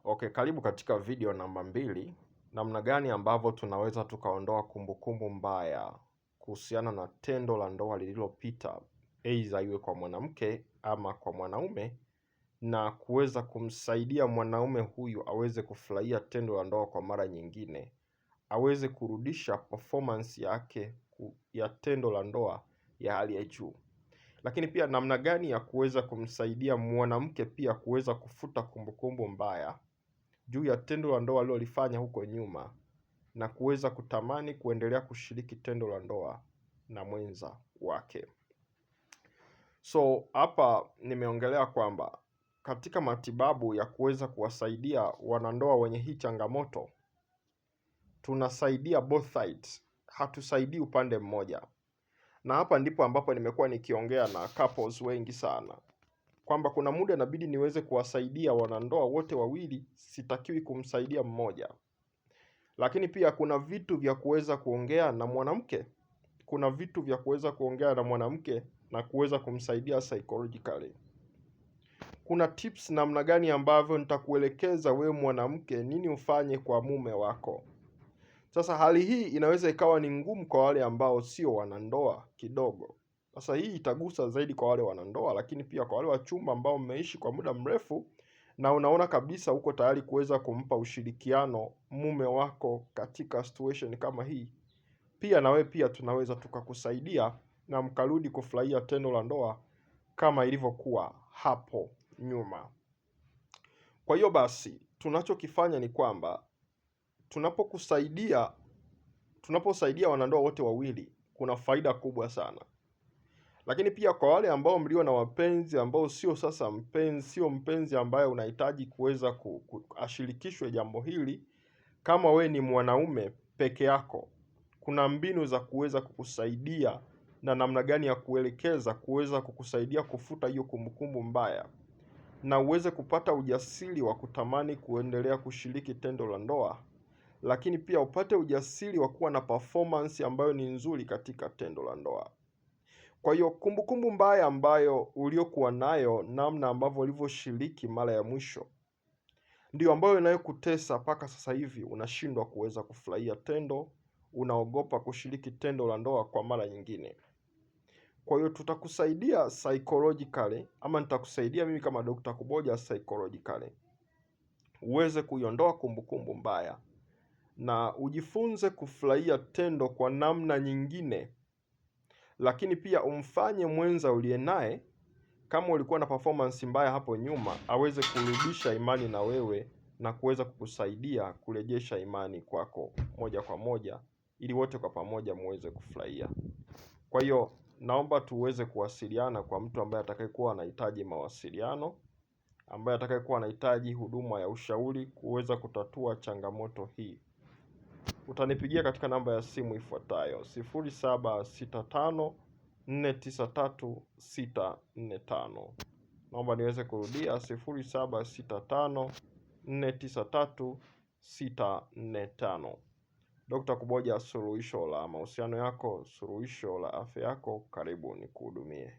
Okay, karibu katika video namba 2, namna gani ambavyo tunaweza tukaondoa kumbukumbu mbaya kuhusiana na tendo la ndoa lililopita, aidha iwe kwa mwanamke ama kwa mwanaume, na kuweza kumsaidia mwanaume huyu aweze kufurahia tendo la ndoa kwa mara nyingine, aweze kurudisha performance yake ya tendo la ndoa ya hali ya juu. Lakini pia namna gani ya kuweza kumsaidia mwanamke pia kuweza kufuta kumbukumbu mbaya juu ya tendo la ndoa alilolifanya huko nyuma na kuweza kutamani kuendelea kushiriki tendo la ndoa na mwenza wake. So hapa nimeongelea kwamba katika matibabu ya kuweza kuwasaidia wanandoa wenye hii changamoto, tunasaidia both sides, hatusaidii upande mmoja. Na hapa ndipo ambapo nimekuwa nikiongea na couples wengi sana kwamba kuna muda inabidi niweze kuwasaidia wanandoa wote wawili, sitakiwi kumsaidia mmoja. Lakini pia kuna vitu vya kuweza kuongea na mwanamke, kuna vitu vya kuweza kuongea na mwanamke na kuweza kumsaidia psychologically. Kuna tips namna gani ambavyo nitakuelekeza wewe mwanamke nini ufanye kwa mume wako. Sasa hali hii inaweza ikawa ni ngumu kwa wale ambao sio wanandoa kidogo. Sasa hii itagusa zaidi kwa wale wanandoa, lakini pia kwa wale wachumba ambao mmeishi kwa muda mrefu na unaona kabisa uko tayari kuweza kumpa ushirikiano mume wako katika situation kama hii. Pia na wewe pia tunaweza tukakusaidia na mkarudi kufurahia tendo la ndoa kama ilivyokuwa hapo nyuma. Kwa hiyo basi, tunachokifanya ni kwamba tunaposaidia wanandoa wote wawili, kuna faida kubwa sana. Lakini pia kwa wale ambao mlio na wapenzi ambao sio mpenzi ambaye unahitaji kuweza kuashirikishwe jambo hili, kama we ni mwanaume peke yako, kuna mbinu za kuweza kukusaidia na namna gani ya kuelekeza kuweza kukusaidia kufuta hiyo kumbukumbu mbaya na uweze kupata ujasiri wa kutamani kuendelea kushiriki tendo la ndoa, lakini pia upate ujasiri wa kuwa na performance ambayo ni nzuri katika tendo la ndoa. Kwa hiyo kumbukumbu mbaya ambayo uliokuwa nayo namna ambavyo ulivyoshiriki mara ya mwisho ndio ambayo inayokutesa mpaka sasa hivi unashindwa kuweza kufurahia tendo, unaogopa kushiriki tendo la ndoa kwa mara nyingine. Kwa hiyo tutakusaidia psychologically, ama nitakusaidia mimi kama Dr. Kuboja psychologically, uweze kuiondoa kumbukumbu mbaya na ujifunze kufurahia tendo kwa namna nyingine. Lakini pia umfanye mwenza uliye naye, kama ulikuwa na performance mbaya hapo nyuma, aweze kurudisha imani na wewe na kuweza kukusaidia kurejesha imani kwako moja kwa moja, ili wote kwa pamoja muweze kufurahia. Kwa hiyo naomba tuweze kuwasiliana kwa mtu ambaye atakayekuwa anahitaji mawasiliano, ambaye atakayekuwa anahitaji huduma ya ushauri kuweza kutatua changamoto hii. Utanipigia katika namba ya simu ifuatayo 0765493645. Naomba niweze kurudia 0765493645. Dr. Kuboja, suluhisho la mahusiano yako, suluhisho la afya yako. Karibu nikuhudumie.